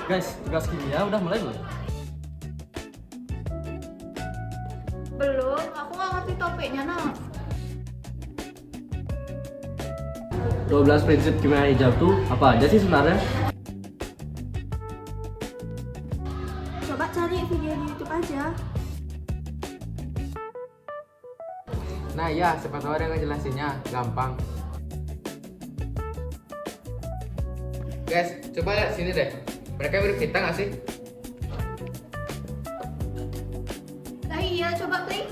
Guys, tugas kimia udah mulai belum? Belum, aku nggak ngerti topiknya nah. 12 prinsip kimia hijau tuh apa aja sih sebenarnya? Coba cari video di YouTube aja. Nah ya, siapa tahu ada yang ngejelasinnya, gampang. Guys, coba lihat sini deh. Mereka mirip kita nggak sih? Nah iya, coba play.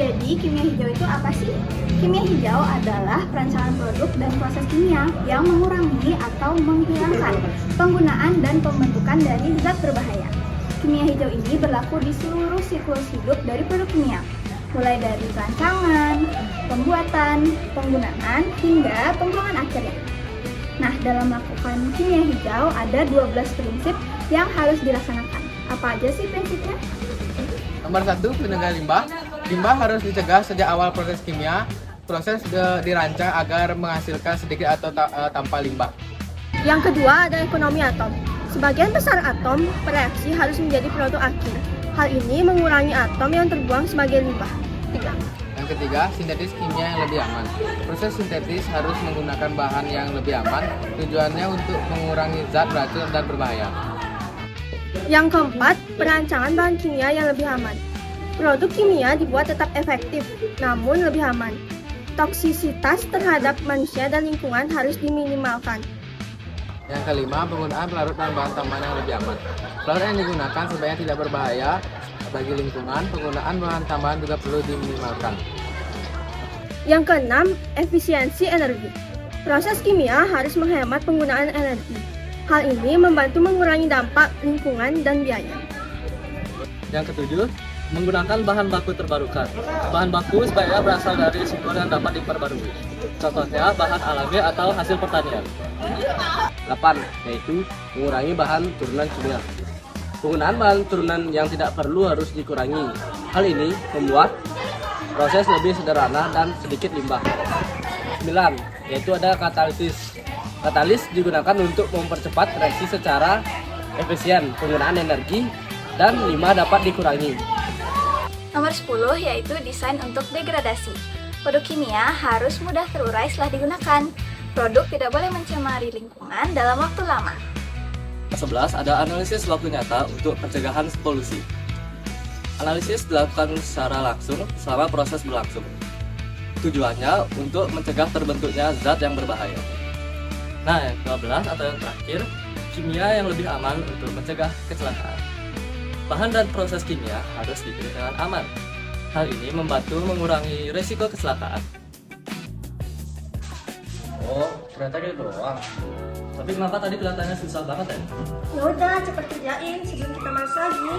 Jadi kimia hijau itu apa sih? Kimia hijau adalah perancangan produk dan proses kimia yang mengurangi atau menghilangkan penggunaan dan pembentukan dari zat berbahaya. Kimia hijau ini berlaku di seluruh siklus hidup dari produk kimia, mulai dari perancangan, pembuatan, penggunaan, hingga pembuangan akhirnya. Nah, dalam melakukan kimia hijau ada 12 prinsip yang harus dilaksanakan. Apa aja sih prinsipnya? Nomor 1, pencegah limbah. Limbah harus dicegah sejak awal proses kimia. Proses dirancang agar menghasilkan sedikit atau tanpa limbah. Yang kedua ada ekonomi atom. Sebagian besar atom bereaksi harus menjadi produk akhir. Hal ini mengurangi atom yang terbuang sebagai limbah. 3. Yang ketiga, sintetis kimia yang lebih aman. Proses sintetis harus menggunakan bahan yang lebih aman. Tujuannya untuk mengurangi zat beracun dan berbahaya. Yang keempat, perancangan bahan kimia yang lebih aman. Produk kimia dibuat tetap efektif, namun lebih aman. Toksisitas terhadap manusia dan lingkungan harus diminimalkan. Yang kelima, penggunaan pelarut dan bahan tambahan yang lebih aman. Pelarut yang digunakan sebaiknya tidak berbahaya bagi lingkungan. Penggunaan bahan tambahan juga perlu diminimalkan. Yang keenam, efisiensi energi. Proses kimia harus menghemat penggunaan energi. Hal ini membantu mengurangi dampak lingkungan dan biaya. Yang ketujuh, menggunakan bahan baku terbarukan. Bahan baku sebaiknya berasal dari sumber yang dapat diperbarui. Contohnya bahan alami atau hasil pertanian. 8. Yaitu mengurangi bahan turunan kimia. Penggunaan bahan turunan yang tidak perlu harus dikurangi. Hal ini membuat proses lebih sederhana dan sedikit limbah. 9. Yaitu ada katalisis. Katalis digunakan untuk mempercepat reaksi secara efisien. Penggunaan energi dan limbah dapat dikurangi. Nomor 10 yaitu desain untuk degradasi. Produk kimia harus mudah terurai setelah digunakan. Produk tidak boleh mencemari lingkungan dalam waktu lama. 11. Ada analisis waktu nyata untuk pencegahan polusi. Analisis dilakukan secara langsung selama proses berlangsung. Tujuannya untuk mencegah terbentuknya zat yang berbahaya. Nah, yang 12 atau yang terakhir, kimia yang lebih aman untuk mencegah kecelakaan. Bahan dan proses kimia harus dipilih dengan aman. Hal ini membantu mengurangi risiko kecelakaan. Oh, ternyata gitu doang. Tapi kenapa tadi kelihatannya susah banget ya? Ya udah, cepat kerjain sebelum kita masuk lagi.